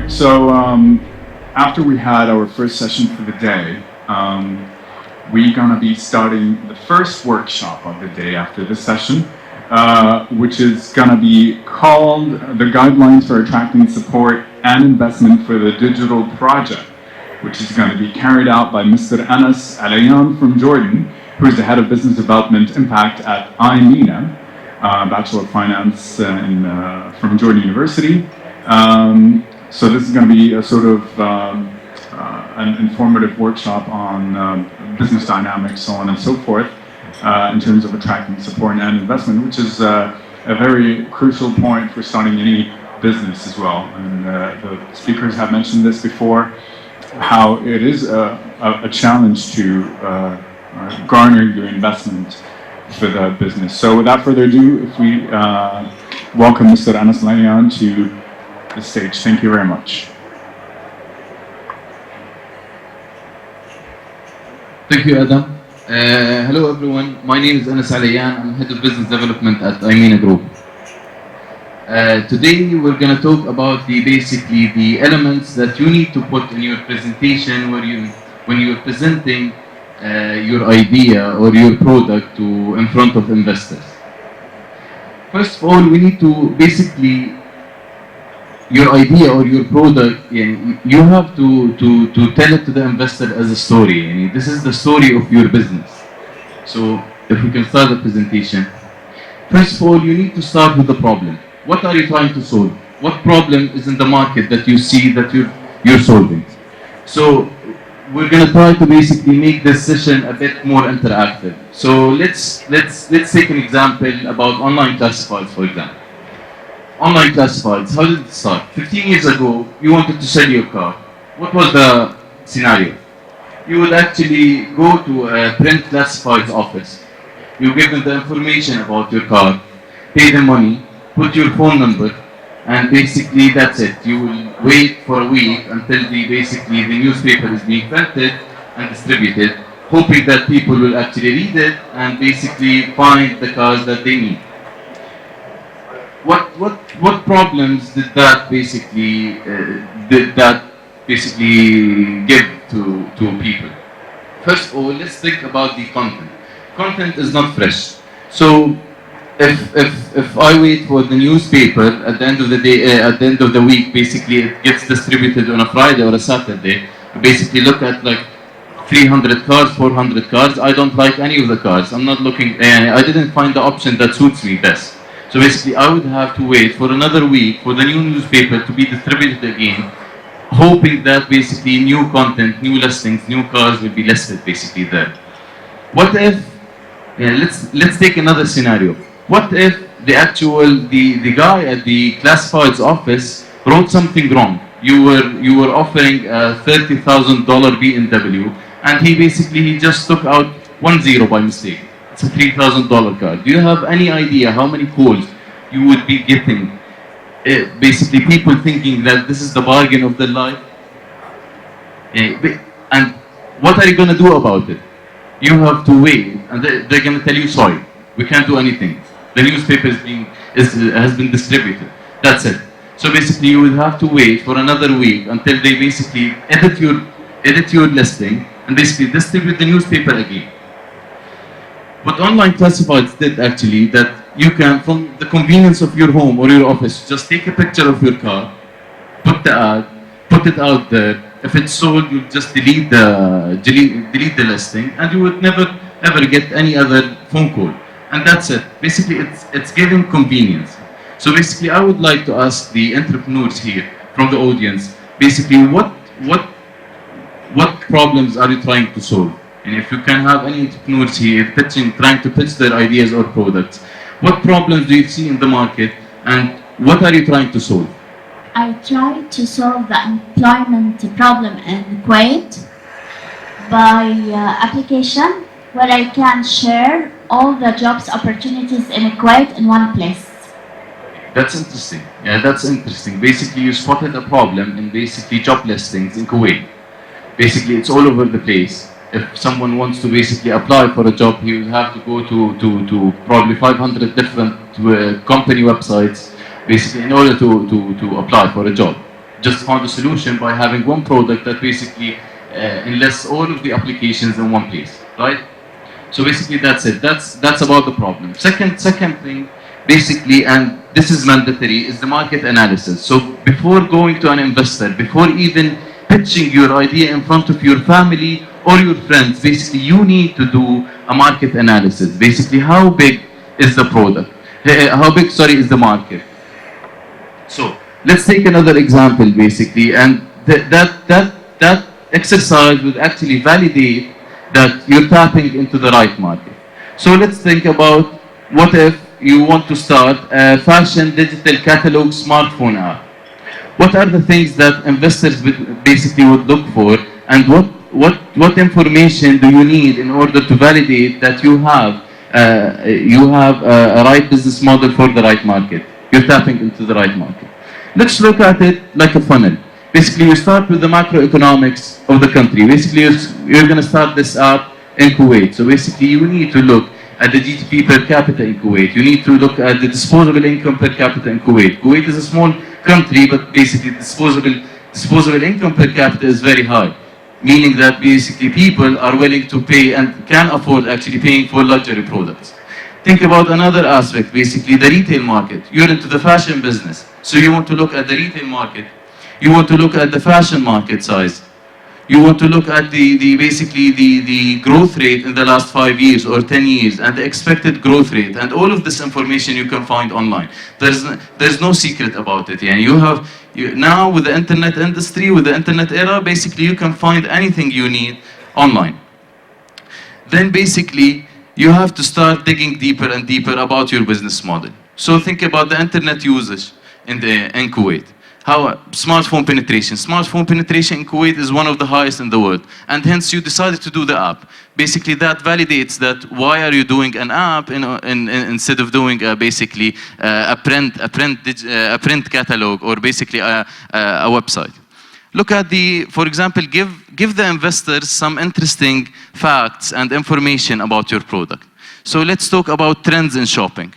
Great. So after we had our first session for the day, we're going to be starting the first workshop of the day after this session, which is going to be called The Guidelines for Attracting Support and Investment for the Digital Project, which is going to be carried out by Mr. Anas Alayan from Jordan, who is the Head of Business Development Impact at IMENA, Bachelor of Finance from Jordan University. So this is going to be a sort of an informative workshop on business dynamics, so on and so forth, in terms of attracting support and investment, which is a very crucial point for starting any business as well. And the speakers have mentioned this before, how it is a challenge to garner your investment for the business. So without further ado, if we welcome Mr. Anas Alayan to the stage. Thank you very much. Thank you, Adam. Hello, everyone. My name is Anas Alayan. I'm Head of Business Development at IMENA Group. Today, we're going to talk about basically the elements that you need to put in your presentation when you're presenting your idea or your product in front of investors. First of all, we need to basically, your idea or your product, you have to tell it to the investor as a story. This is the story of your business. So if we can start the presentation. First of all, you need to start with the problem. What are you trying to solve? What problem is in the market that you see that you're solving? So we're going to try to basically make this session a bit more interactive. So let's take an example about online classifieds, for example. Online classifieds, how did it start? 15 years ago, you wanted to sell your car. What was the scenario? You would actually go to a print classifieds office. You give them the information about your car, pay them money, put your phone number, and basically that's it. You will wait for a week until the newspaper is being printed and distributed, hoping that people will actually read it and basically find the cars that they need. What problems did that basically give to people? First of all, let's think about the content. Content is not fresh. So if I wait for the newspaper at the end of the day, at the end of the week, basically it gets distributed on a Friday or a Saturday. Basically look at like 300 cars, 400 cars. I don't like any of the cars. I'm not looking, I didn't find the option that suits me best. So basically I would have to wait for another week for the new newspaper to be distributed again, hoping that basically new content, new listings, new cars will be listed basically there. What if, let's take another scenario. What if the guy at the classifieds office wrote something wrong? You were offering a $30,000 BMW, and he just took out 10 by mistake. It's a $3,000 car. Do you have any idea how many calls you would be getting? Basically, people thinking that this is the bargain of their life. And what are you going to do about it? You have to wait, and they're going to tell you, sorry, we can't do anything. The newspaper has been distributed. That's it. So basically, you will have to wait for another week until they basically edit your listing and basically distribute the newspaper again. What online classifieds did actually, that you can, from the convenience of your home or your office, just take a picture of your car, put the ad, put it out there. If it's sold, you just delete the listing, and you would never ever get any other phone call. And that's it. Basically, it's giving convenience. So basically, I would like to ask the entrepreneurs here from the audience, basically, what problems are you trying to solve? And if you can have any entrepreneurs here trying to pitch their ideas or products, what problems do you see in the market, and what are you trying to solve? I try to solve the employment problem in Kuwait by application where I can share all the jobs opportunities in Kuwait in one place. That's interesting. Yeah, that's interesting. Basically, you spotted a problem in basically job listings in Kuwait. Basically, it's all over the place. If someone wants to basically apply for a job, he will have to go to probably 500 different company websites, basically in order to apply for a job. just found a solution by having one product that basically enlists all of the applications in one place, right? So basically that's it. That's about the problem. Second thing, basically, and this is mandatory, is the market analysis. So before going to an investor, before even pitching your idea in front of your family or your friends, basically you need to do a market analysis. Basically, how big is the product? How big, sorry, is the market? So let's take another example, basically, and that exercise would actually validate that you're tapping into the right market. So let's think about, what if you want to start a fashion digital catalog smartphone app? What are the things that investors basically would look for, and what information do you need in order to validate that you have a right business model for the right market? You're tapping into the right market. Let's look at it like a funnel. Basically, you start with the macroeconomics of the country. Basically, you're going to start this app in Kuwait. So basically, you need to look at the GDP per capita in Kuwait. You need to look at the disposable income per capita in Kuwait. Kuwait is a small country, but basically disposable income per capita is very high, meaning that basically people are willing to pay and can afford actually paying for luxury products. Think about another aspect, basically the retail market. You're into the fashion business, so you want to look at the retail market. You want to look at the fashion market size. You want to look at the growth rate in the last 5 years or 10 years and the expected growth rate, and all of this information you can find online. There's no secret about it. Yeah? Now with the internet industry, with the internet era, basically you can find anything you need online. Then basically you have to start digging deeper and deeper about your business model. So think about the internet usage in Kuwait. How smartphone penetration in Kuwait is one of the highest in the world, and hence you decided to do the app. Basically that validates that why are you doing an app instead of doing a print catalog or basically a website. Look at for example, give the investors some interesting facts and information about your product. So let's talk about trends in shopping.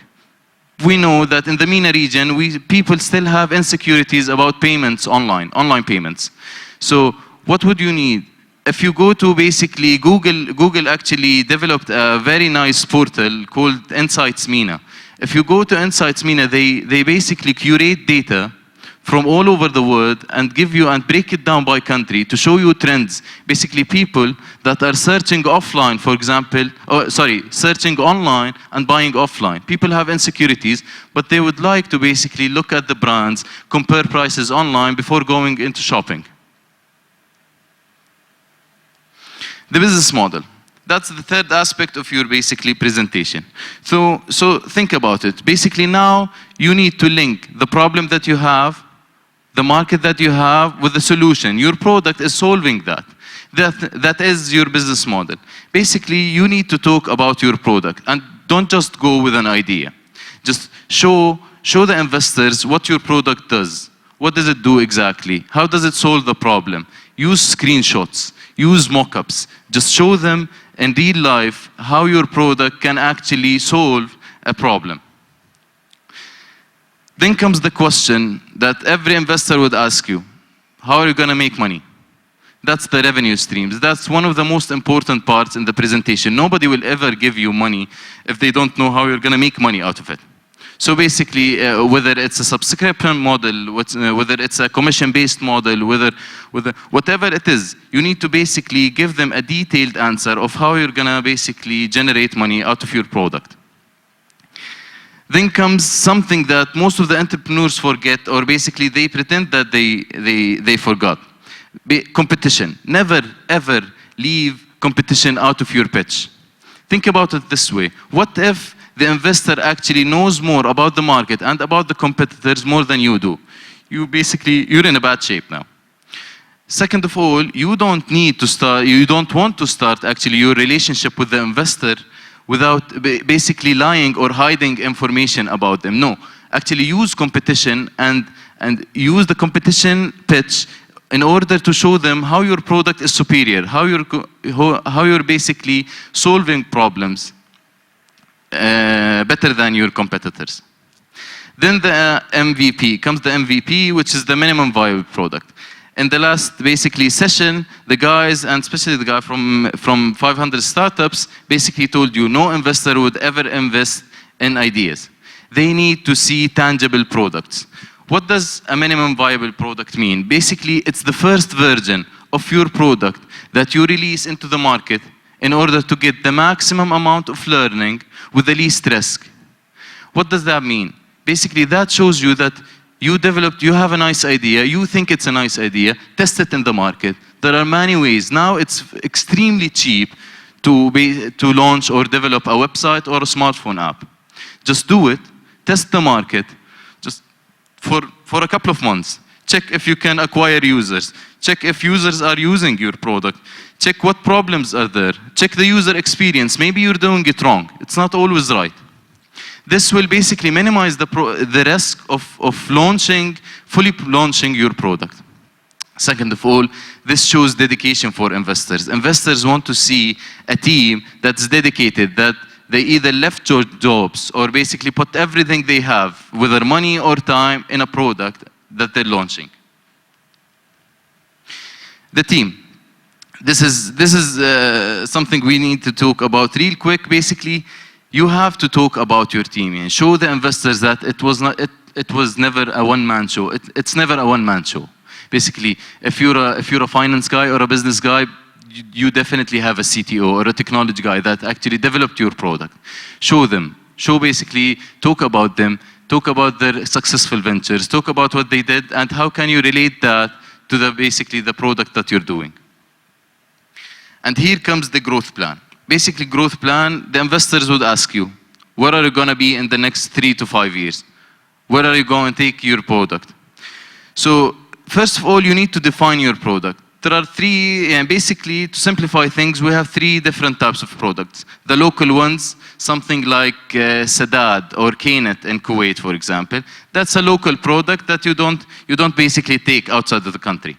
We know that in the MENA region, people still have insecurities about payments online payments. So what would you need? If you go to basically Google actually developed a very nice portal called Insights MENA. If you go to Insights MENA, they basically curate data from all over the world and give you and break it down by country to show you trends. Basically people that are searching offline, for example, searching online and buying offline. People have insecurities, but they would like to basically look at the brands, compare prices online before going into shopping. The business model. That's the third aspect of your basically presentation. So think about it. Basically now you need to link the problem that you have, the market that you have, with the solution. Your product is solving that. That is your business model. Basically, you need to talk about your product and don't just go with an idea. Just show the investors what your product does. What does it do exactly? How does it solve the problem? Use screenshots, use mock-ups. Just show them in real life how your product can actually solve a problem. Then comes the question that every investor would ask you: how are you going to make money? That's the revenue streams. That's one of the most important parts in the presentation. Nobody will ever give you money if they don't know how you're going to make money out of it. So basically, whether it's a subscription model, whether it's a commission-based model, whatever it is, you need to basically give them a detailed answer of how you're going to basically generate money out of your product. Then comes something that most of the entrepreneurs forget, or basically they pretend that they forgot. Competition. Never, ever leave competition out of your pitch. Think about it this way. What if the investor actually knows more about the market and about the competitors more than you do? You're in a bad shape now. Second of all, you don't want to start actually your relationship with the investor without basically lying or hiding information about them. No, actually use competition and use the competition pitch in order to show them how your product is superior, how you're basically solving problems better than your competitors. Then the MVP, comes the MVP, which is the minimum viable product. In the last basically session, the guys, and especially the guy from 500 startups, basically told you no investor would ever invest in ideas. They need to see tangible products. What does a minimum viable product mean? Basically, it's the first version of your product that you release into the market in order to get the maximum amount of learning with the least risk. What does that mean? Basically, that shows you that you have a nice idea, you think it's a nice idea, test it in the market. There are many ways. Now it's extremely cheap to launch or develop a website or a smartphone app. Just do it, test the market, just for a couple of months. Check if you can acquire users. Check if users are using your product. Check what problems are there. Check the user experience. Maybe you're doing it wrong. It's not always right. This will basically minimize the risk of fully launching your product. Second of all, this shows dedication for investors. Investors want to see a team that's dedicated, that they either left your jobs or basically put everything they have, whether money or time, in a product that they're launching. The team. This is something we need to talk about real quick. Basically, you have to talk about your team and show the investors that it was never a one-man show. It's never a one-man show. Basically, if you're a finance guy or a business guy, you definitely have a CTO or a technology guy that actually developed your product. Show them. Basically, talk about them. Talk about their successful ventures. Talk about what they did and how can you relate that to basically the product that you're doing. And here comes the growth plan. Basically, growth plan, the investors would ask you, where are you going to be in the next 3 to 5 years? Where are you going to take your product? So, first of all, you need to define your product. There are three, and basically, to simplify things, we have 3 different types of products. The local ones, something like Sadad or Kainet in Kuwait, for example. That's a local product that you don't basically take outside of the country.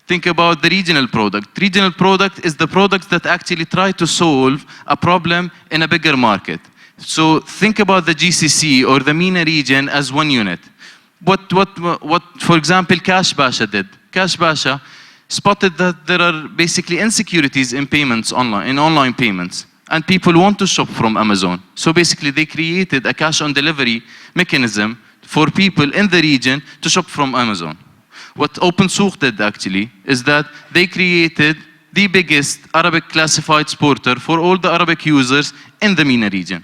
Think about the regional product. Regional product is the product that actually try to solve a problem in a bigger market. So think about the GCC or the MENA region as one unit. What for example, Cash Basha did. Cash Basha spotted that there are basically insecurities in payments in online payments, and people want to shop from Amazon. So basically, they created a cash on delivery mechanism for people in the region to shop from Amazon. What Open Souk did actually is that they created the biggest Arabic classified portal for all the Arabic users in the MENA region.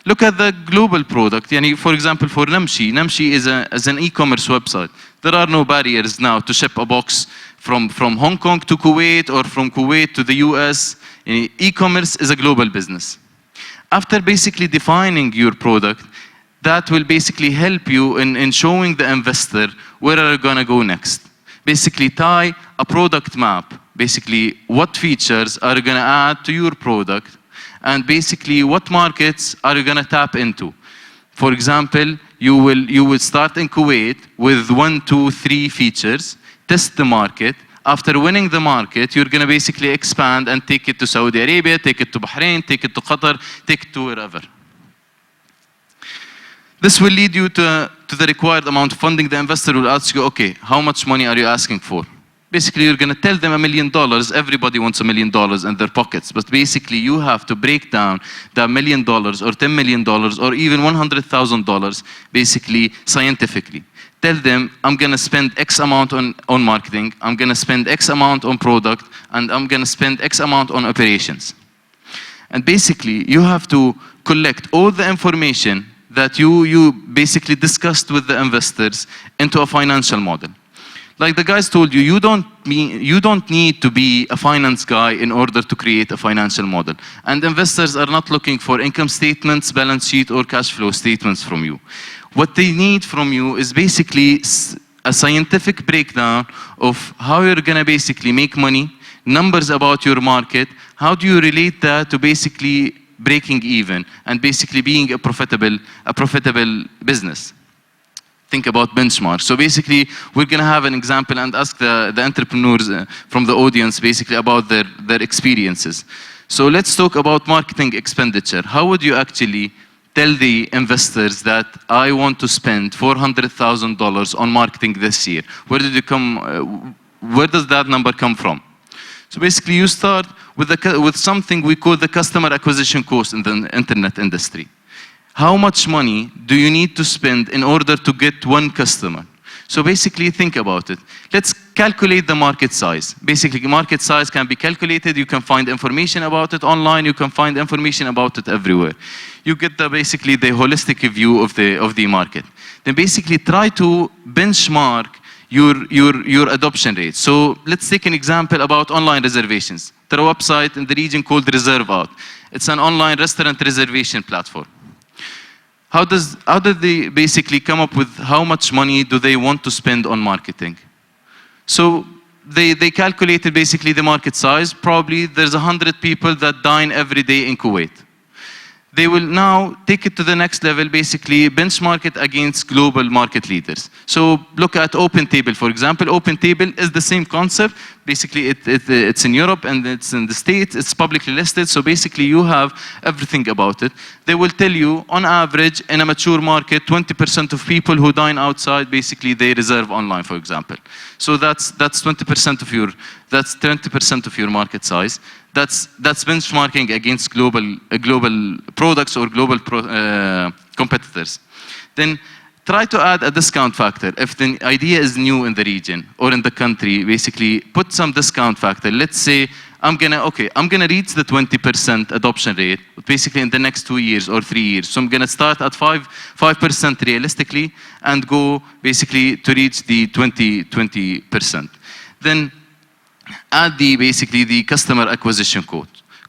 Look at the global product. For example, for Namshi is an e-commerce website. There are no barriers now to ship a box from Hong Kong to Kuwait or from Kuwait to the US. E-commerce is a global business. After basically defining your product, that will basically help you in showing the investor where are you going to go next. Basically tie a product map. Basically, what features are you going to add to your product, and basically what markets are you going to tap into. For example, you will start in Kuwait with 1, 2, 3 features, test the market. After winning the market, you're going to basically expand and take it to Saudi Arabia, take it to Bahrain, take it to Qatar, take it to wherever. This will lead you to the required amount of funding. The investor will ask you, okay, how much money are you asking for? Basically, you're going to tell them $1 million. Everybody wants $1 million in their pockets. But basically, you have to break down the $1 million or $10 million or even $100,000, basically, scientifically. Tell them, I'm going to spend X amount on marketing, I'm going to spend X amount on product, and I'm going to spend X amount on operations. And basically, you have to collect all the information that you basically discussed with the investors into a financial model. Like the guys told you, you don't need to be a finance guy in order to create a financial model. And investors are not looking for income statements, balance sheet, or cash flow statements from you. What they need from you is basically a scientific breakdown of how you're going to basically make money, numbers about your market, how do you relate that to basically breaking even and basically being a profitable business. Think about benchmarks. So basically, we're going to have an example and ask the entrepreneurs from the audience basically about their experiences. So let's talk about marketing expenditure. How would you actually tell the investors that I want to spend $400,000 on marketing this year, where does that number come from? So basically, you start with something we call the customer acquisition cost in the internet industry. How much money do you need to spend in order to get one customer? So basically, think about it. Let's calculate the market size. Basically, market size can be calculated. You can find information about it online. You can find information about it everywhere. You get basically the holistic view of the market. Then basically try to benchmark your adoption rate. So let's take an example about online reservations. There are a website in the region called Reserve Out. It's an online restaurant reservation platform. How did they basically come up with how much money do they want to spend on marketing? So they calculated basically the market size. Probably there's 100 people that dine every day in Kuwait. They will now take it to the next level, basically benchmark it against global market leaders. So look at OpenTable, for example. OpenTable is the same concept. Basically, it's in Europe and it's in the States. It's publicly listed, so basically you have everything about it. They will tell you, on average, in a mature market, 20% of people who dine outside, basically they reserve online, for example. So that's 20% of your market size. That's benchmarking against global products or global competitors. Then try to add a discount factor. If the idea is new in the region or in the country, basically put some discount factor. Let's say I'm gonna reach the 20% adoption rate, basically in the next 2 years or 3 years. So I'm gonna start at 5% realistically and go basically to reach the 20%. Then add basically the customer acquisition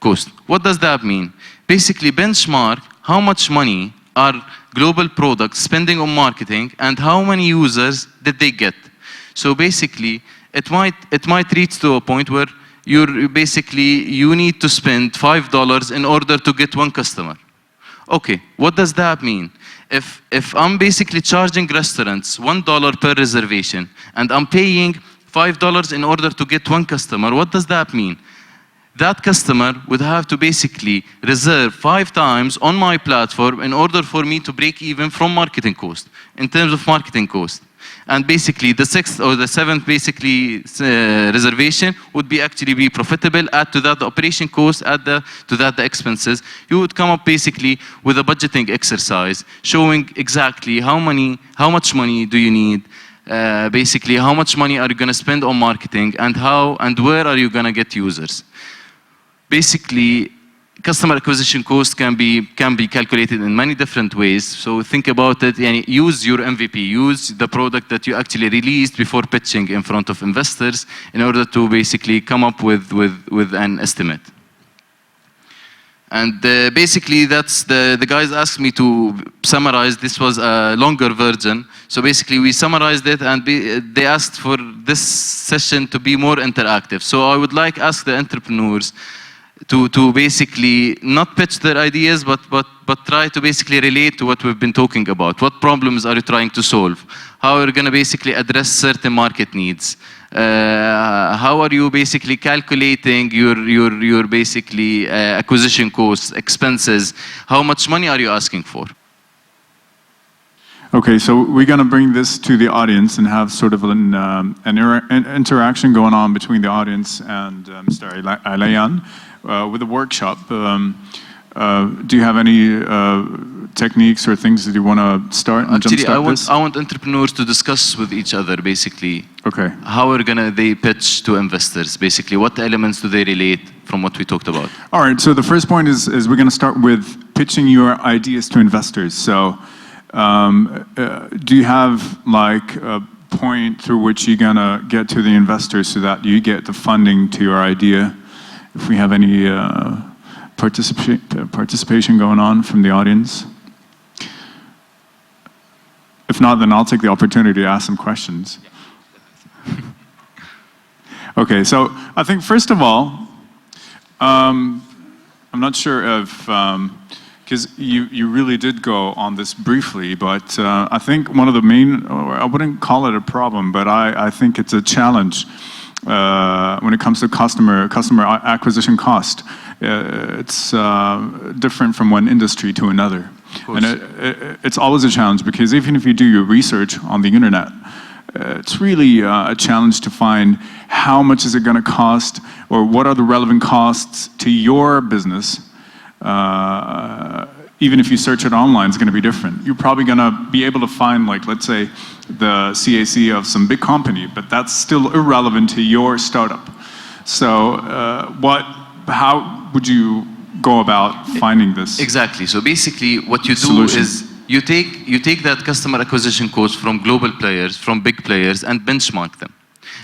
cost. What does that mean? Basically benchmark how much money are global products spending on marketing and how many users did they get. So basically it might reach to a point where you need to spend $5 in order to get one customer. Okay, what does that mean? If I'm basically charging restaurants $1 per reservation and I'm paying $5 in order to get one customer, what does that mean? That customer would have to basically reserve 5 times on my platform in order for me to break even from marketing cost, in terms of marketing cost. And basically the 6th or the 7th reservation would actually be profitable. Add to that the operation cost, add to that the expenses. You would come up basically with a budgeting exercise showing exactly how much money do you need, basically how much money are you going to spend on marketing, and where are you going to get users. Basically, customer acquisition cost can be calculated in many different ways. So think about it, use your MVP, use the product that you actually released before pitching in front of investors in order to basically come up with an estimate. And basically, that's the guys asked me to summarize. This was a longer version. So basically, we summarized it, and they asked for this session to be more interactive. So I would ask the entrepreneurs to basically not pitch their ideas, but try to basically relate to what we've been talking about. What problems are you trying to solve? How are you going to basically address certain market needs? How are you basically calculating your basically acquisition costs, expenses? How much money are you asking for? Okay, so we're going to bring this to the audience and have sort of an interaction going on between the audience and Mr. Alayan with a workshop. Do you have any techniques or things that you want to start and Actually, jumpstart I want entrepreneurs to discuss with each other, basically. Okay. How are they pitch to investors? Basically, what elements do they relate from what we talked about? All right, so the first point is we're going to start with pitching your ideas to investors. So do you have a point through which you're going to get to the investors so that you get the funding to your idea? If we have any participation going on from the audience? If not, then I'll take the opportunity to ask some questions. Okay, so I think first of all, I'm not sure if, because you really did go on this briefly, but I think one of the main, or I wouldn't call it a problem, but I think it's a challenge when it comes to customer acquisition cost. It's different from one industry to another. And it's always a challenge, because even if you do your research on the internet, it's really a challenge to find how much is it going to cost, or what are the relevant costs to your business. Even if you search it online, it's going to be different. You're probably going to be able to find, like, let's say, the CAC of some big company, but that's still irrelevant to your startup. So how would you go about finding this? Exactly. So basically what you do solution? is you take that customer acquisition cost from global players, from big players, and benchmark them.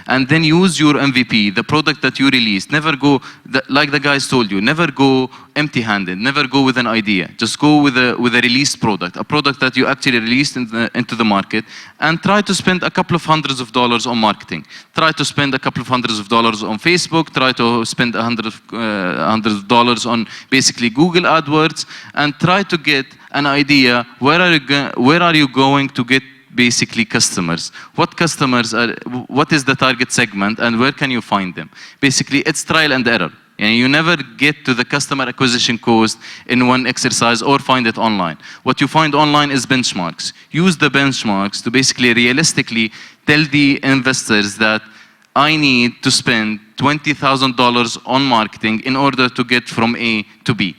And then use your MVP, the product that you released. Never go, like the guys told you, never go empty-handed, never go with an idea. Just go with a released product, a product that you actually released into the market, and try to spend a couple of hundreds of dollars on marketing. Try to spend a couple of hundreds of dollars on Facebook, try to spend hundreds of dollars on basically Google AdWords, and try to get an idea, where are you going to get basically customers? What customers are, what is the target segment, and where can you find them? Basically, it's trial and error. And you never get to the customer acquisition cost in one exercise or find it online. What you find online is benchmarks. Use the benchmarks to basically realistically tell the investors that I need to spend $20,000 on marketing in order to get from A to B.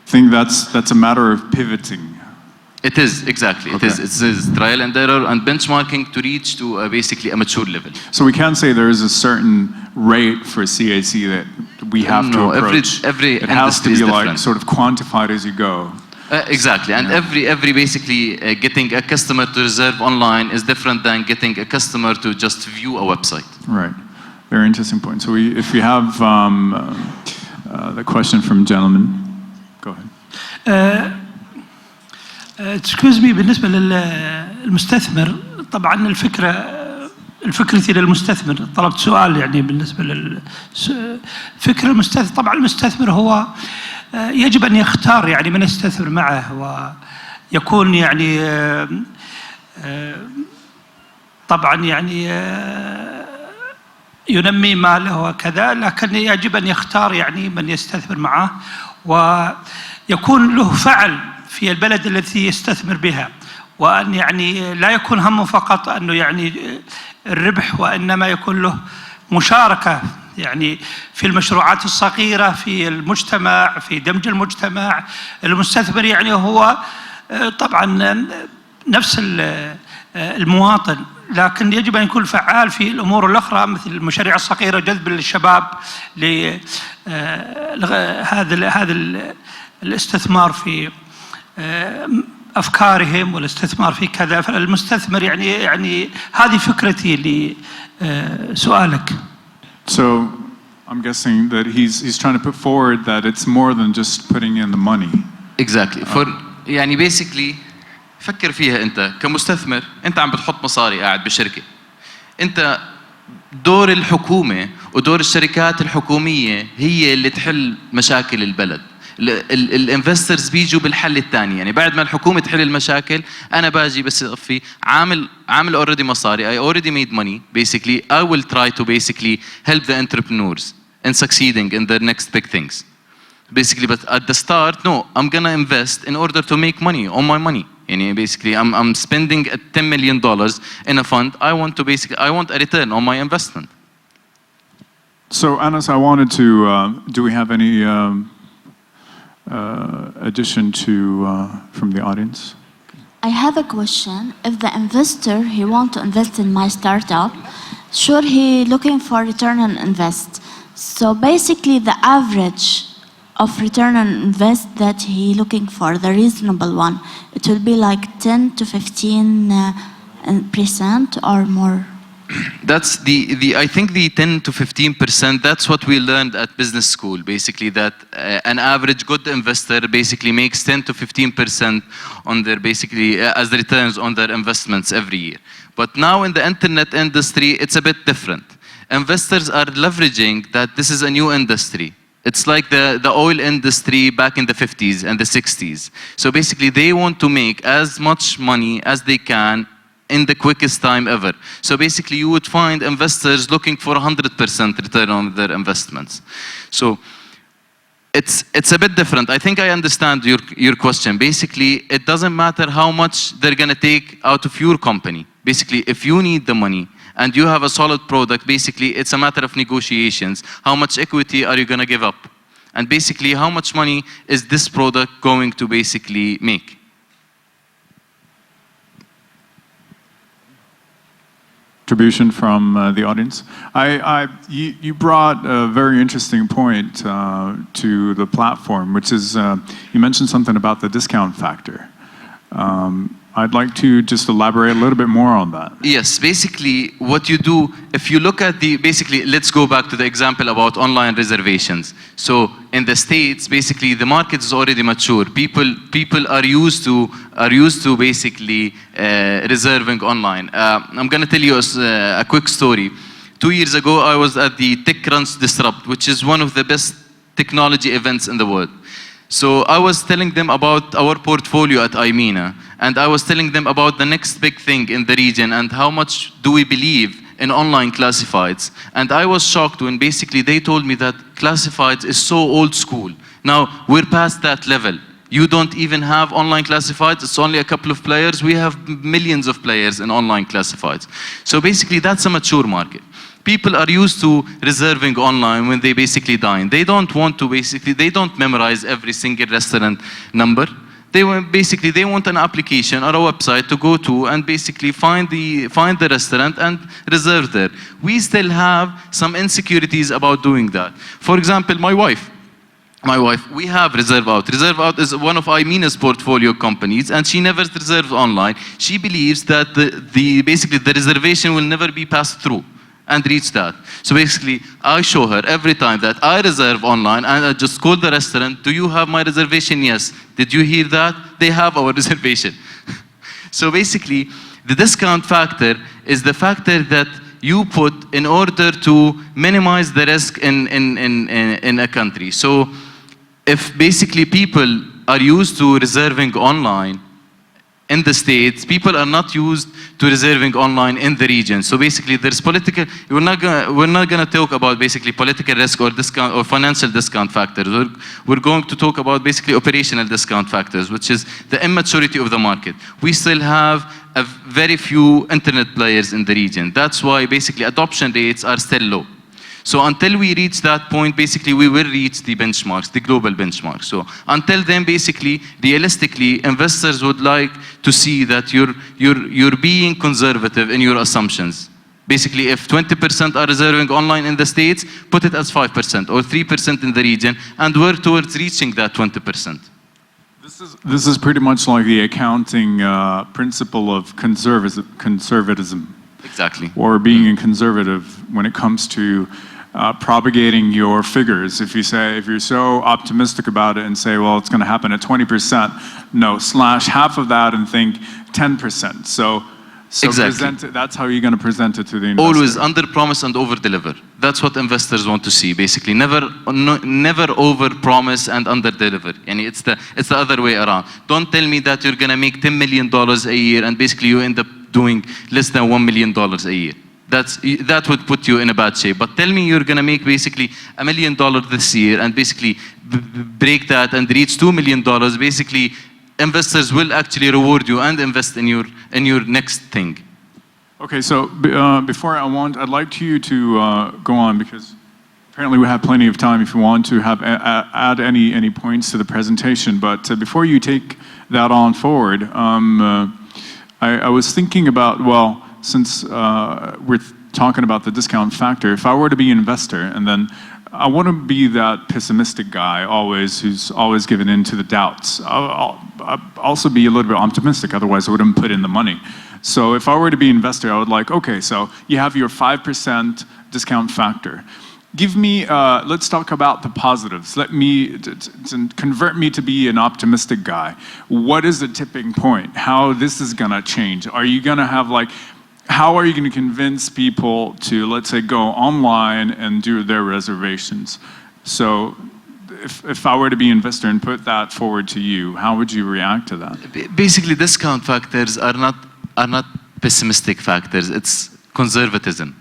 I think that's a matter of pivoting. It is, exactly. Okay. It is trial and error and benchmarking to reach to basically a mature level. So we can't say there is a certain rate for CAC that we have to approach. Every it has to be different. like sort of quantified as you go. Exactly, and every basically getting a customer to reserve online is different than getting a customer to just view a website. Right, very interesting point. So if we have the question from gentleman, go ahead. تسكوز مي بالنسبة للمستثمر، طبعا الفكرة للمستثمر، طلبت سؤال يعني بالنسبة للفكرة المستثمر. طبعا المستثمر هو يجب أن يختار يعني من يستثمر معه، ويكون يعني طبعا يعني ينمي ماله وكذا، لكن يجب أن يختار يعني من يستثمر معه، ويكون له فعل في البلد التي يستثمر بها، وأن يعني لا يكون همه فقط أنه يعني الربح، وإنما يكون له مشاركة يعني في المشروعات الصغيرة في المجتمع، في دمج المجتمع. المستثمر يعني هو طبعا نفس المواطن، لكن يجب أن يكون فعال في الأمور الأخرى مثل المشاريع الصغيرة، جذب الشباب لهذا الاستثمار في أفكارهم والاستثمار في كذا. فالمستثمر يعني هذه فكرتي لسؤالك. So I'm guessing that he's trying to put forward that it's more than just putting in the money. Exactly. يعني basically فكر فيها أنت كمستثمر، أنت عم بتحط مصاري قاعد بشركة. أنت دور الحكومة ودور الشركات الحكومية هي اللي تحل مشاكل البلد. الانفسترز بيجوا بالحل الثاني، يعني بعد ما الحكومة تحل المشاكل أنا باجي بس في عامل already مصاري. I already made money. Basically, I will try to basically help the entrepreneurs in succeeding in their next big things. Basically, but at the start, no, I'm gonna invest in order to make money on my money. يعني basically, I'm spending $10 million in a fund. I want a return on my investment. So Anas, I wanted to, do we have any addition to from the audience? I have a question. If the investor he want to invest in my startup, sure he looking for return on invest. So basically the average of return on invest that he looking for, the reasonable one, it will be like 10 to 15% or more. That's I think the 10 to 15%, that's what we learned at business school, basically, that an average good investor basically makes 10 to 15% on their basically as returns on their investments every year. But now in the internet industry, it's a bit different. Investors are leveraging that this is a new industry. It's like the oil industry back in the 50s and the 60s. So basically they want to make as much money as they can in the quickest time ever. So basically you would find investors looking for 100% return on their investments. So It's a bit different. I think I understand your question. Basically, it doesn't matter how much they're gonna take out of your company. Basically, if you need the money and you have a solid product, basically it's a matter of negotiations. How much equity are you gonna give up? And basically, how much money is this product going to basically make? Contribution from the audience. You brought a very interesting point to the platform, which is you mentioned something about the discount factor. I'd like to just elaborate a little bit more on that. Yes, basically what you do, if you look at basically, let's go back to the example about online reservations. So in the States, basically the market is already mature. People are used to basically reserving online. I'm gonna tell you a quick story. 2 years ago, I was at the TechCrunch Disrupt, which is one of the best technology events in the world. So I was telling them about our portfolio at IMENA, and I was telling them about the next big thing in the region and how much do we believe in online classifieds. And I was shocked when basically they told me that classifieds is so old school. Now, we're past that level. You don't even have online classifieds, it's only a couple of players. We have millions of players in online classifieds. So basically that's a mature market. People are used to reserving online when they basically dine. They don't want to they don't memorize every single restaurant number. They want an application or a website to go to and basically find the restaurant and reserve there. We still have some insecurities about doing that. For example, my wife, we have Reserve Out. Reserve Out is one of IMENA's portfolio companies, and she never reserves online. She believes that basically the reservation will never be passed through and reach that. So basically, I show her every time that I reserve online and I just call the restaurant, do you have my reservation? Yes. Did you hear that? They have our reservation. So basically, the discount factor is the factor that you put in order to minimize the risk in a country. So if basically people are used to reserving online in the States, people are not used to reserving online in the region. So basically there's political, we're not gonna talk about basically political risk or discount or financial discount factors. We're going to talk about basically operational discount factors, which is the immaturity of the market. We still have a very few internet players in the region. That's why basically adoption rates are still low. So until we reach that point, basically we will reach the benchmarks, the global benchmarks. So until then, basically, realistically, investors would like to see that you're being conservative in your assumptions. Basically, if 20% are reserving online in the States, put it as 5% or 3% in the region and work towards reaching that 20%. This is pretty much like the accounting principle of conservatism. Exactly. Or being conservative when it comes to propagating your figures. If you're so optimistic about it and say, well, it's going to happen at 20%, no, slash half of that and think 10%. So exactly. That's how you're going to present it to the investor. Always under promise and over deliver. That's what investors want to see. Basically, never over promise and under deliver. And it's the other way around. Don't tell me that you're going to make $10 million a year and basically you end up doing less than $1 million a year. That would put you in a bad shape. But tell me you're going to make basically $1 million this year and basically break that and reach $2 million. Basically, investors will actually reward you and invest in your next thing. Okay, so before I'd like you to go on because apparently we have plenty of time if you want to add any points to the presentation. But before you take that on forward, I was thinking about, well, since we're talking about the discount factor, if I were to be an investor and then I want to be that pessimistic guy who's always given in to the doubts. I'll also be a little bit optimistic, otherwise I wouldn't put in the money. So if I were to be an investor, I would like, okay, so you have your 5% discount factor. Give me, let's talk about the positives. Convert me to be an optimistic guy. What is the tipping point? How this is gonna change? Are you gonna have how are you gonna convince people to, let's say, go online and do their reservations? So if I were to be an investor and put that forward to you, how would you react to that? Basically, discount factors are not pessimistic factors, it's conservatism.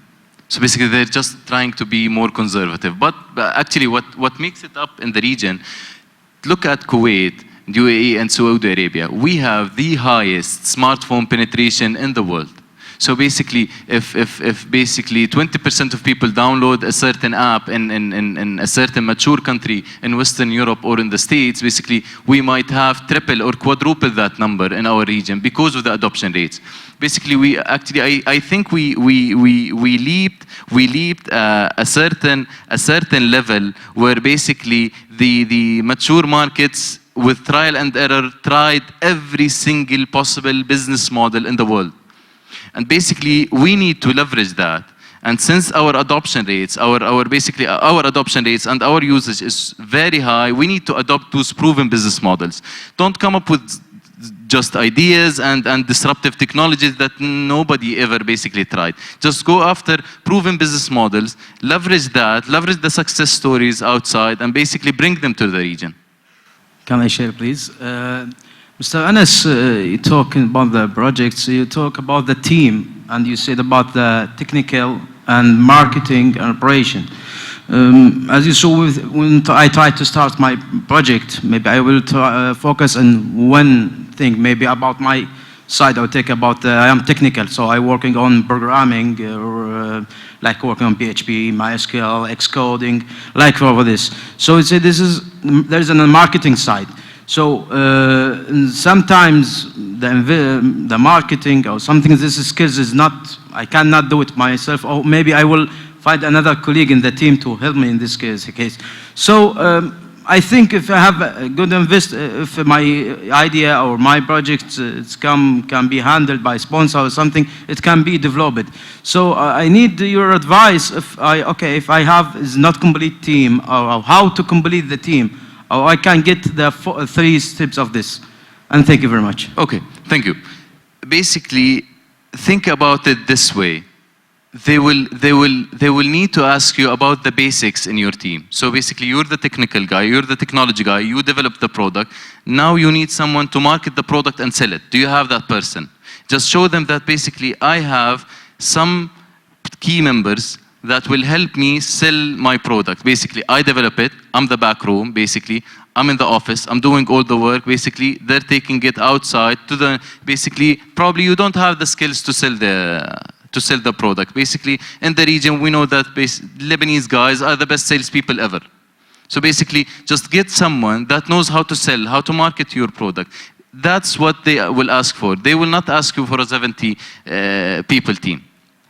So basically, they're just trying to be more conservative. But actually, what makes it up in the region, look at Kuwait, UAE, and Saudi Arabia. We have the highest smartphone penetration in the world. So basically, if basically 20% of people download a certain app in a certain mature country in Western Europe or in the States, basically we might have triple or quadruple that number in our region because of the adoption rates. Basically, I think we leaped a certain level where basically the mature markets with trial and error tried every single possible business model in the world. And basically, we need to leverage that. And since our adoption rates, our adoption rates and our usage is very high, we need to adopt those proven business models. Don't come up with just ideas and disruptive technologies that nobody ever basically tried. Just go after proven business models, leverage that, leverage the success stories outside, and basically bring them to the region. Can I share, please? Mr. Anas, you talk about the projects, you talk about the team, and you said about the technical and marketing and operation. As you saw, when I tried to start my project, maybe I will focus on one thing, maybe about my side. I'll take about, I am technical, so I'm working on programming, or like working on PHP, MySQL, Xcoding, like all of this. So it's, there's a marketing side. So sometimes the marketing or something, this skills is not, I cannot do it myself, or maybe I will find another colleague in the team to help me in this case. So I think if I have a good if my idea or my project can be handled by sponsor or something, it can be developed. So I need your advice if I have is not complete team, or how to complete the team. Or I can get the 3 steps of this. And thank you very much. Okay, thank you. Basically, think about it this way. They will need to ask you about the basics in your team. So basically, you're the technical guy, you're the technology guy, you develop the product. Now you need someone to market the product and sell it. Do you have that person? Just show them that basically I have some key members that will help me sell my product. Basically, I develop it, I'm the back room, basically. I'm in the office, I'm doing all the work. Basically, they're taking it outside to the, basically, probably you don't have the skills to sell the product. Basically, in the region, we know that Lebanese guys are the best salespeople ever. So basically, just get someone that knows how to sell, how to market your product. That's what they will ask for. They will not ask you for a 70 people team.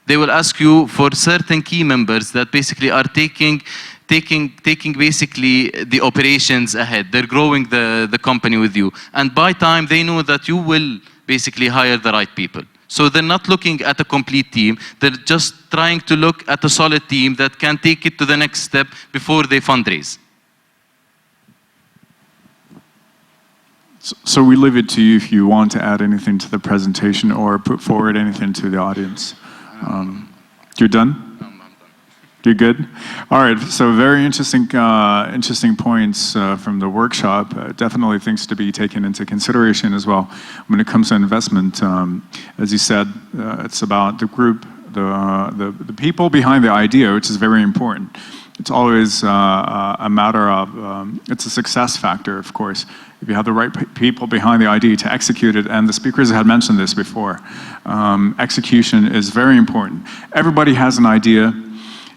They will ask you for certain key members that basically are taking basically the operations ahead. They're growing the company with you. And by time, they know that you will basically hire the right people. So they're not looking at a complete team. They're just trying to look at a solid team that can take it to the next step before they fundraise. So we leave it to you if you want to add anything to the presentation or put forward anything to the audience. You're done? I'm done. You're good? All right, so very interesting points from the workshop. Definitely things to be taken into consideration as well. When it comes to investment, as you said, it's about the group, the people behind the idea, which is very important. It's always a matter of, it's a success factor, of course. If you have the right people behind the idea to execute it, and the speakers had mentioned this before, execution is very important. Everybody has an idea.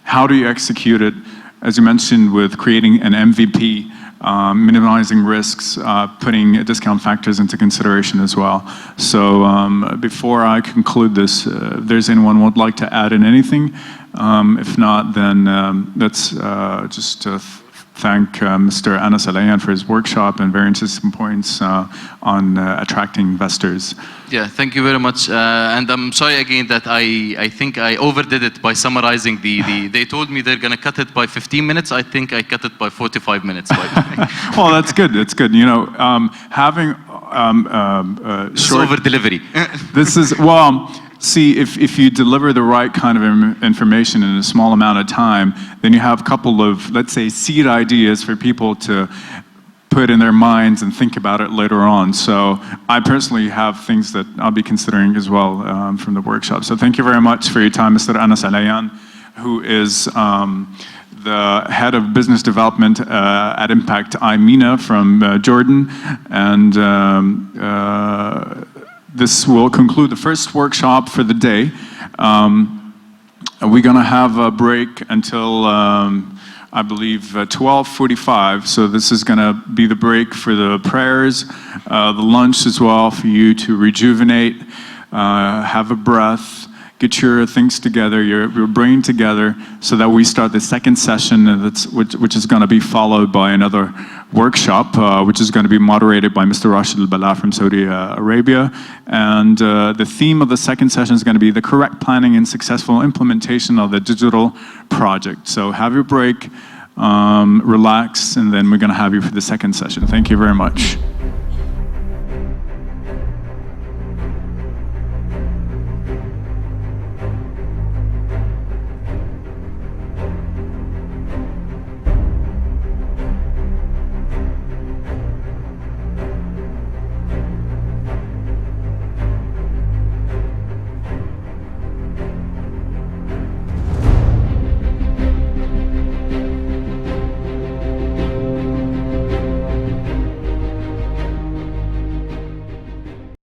How do you execute it? As you mentioned, with creating an MVP, minimizing risks, putting discount factors into consideration as well. So before I conclude this, if there's anyone who would like to add in anything, if not, then let's just thank Mr. Anas Al-Ayyan for his workshop and very interesting points on attracting investors. Yeah, thank you very much. And I'm sorry again that I think I overdid it by summarizing they told me they're going to cut it by 15 minutes. I think I cut it by 45 minutes. Well, that's good. It's good. You know, having short over delivery. This is, well, see, if you deliver the right kind of information in a small amount of time, then you have a couple of, let's say, seed ideas for people to put in their minds and think about it later on. So I personally have things that I'll be considering as well from the workshop. So thank you very much for your time, Mr. Anas Al-Ayyan. who is the head of business development at Impact, Mina from Jordan, and this will conclude the first workshop for the day. We're going to have a break until I believe 12:45, so this is going to be the break for the prayers, the lunch as well, for you to rejuvenate, have a breath, get your things together, your brain together, so that we start the second session, which is going to be followed by another workshop, which is going to be moderated by Mr. Rashid Al-Bala from Saudi Arabia. And the theme of the second session is going to be the correct planning and successful implementation of the digital project. So have your break, relax, and then we're going to have you for the second session. Thank you very much.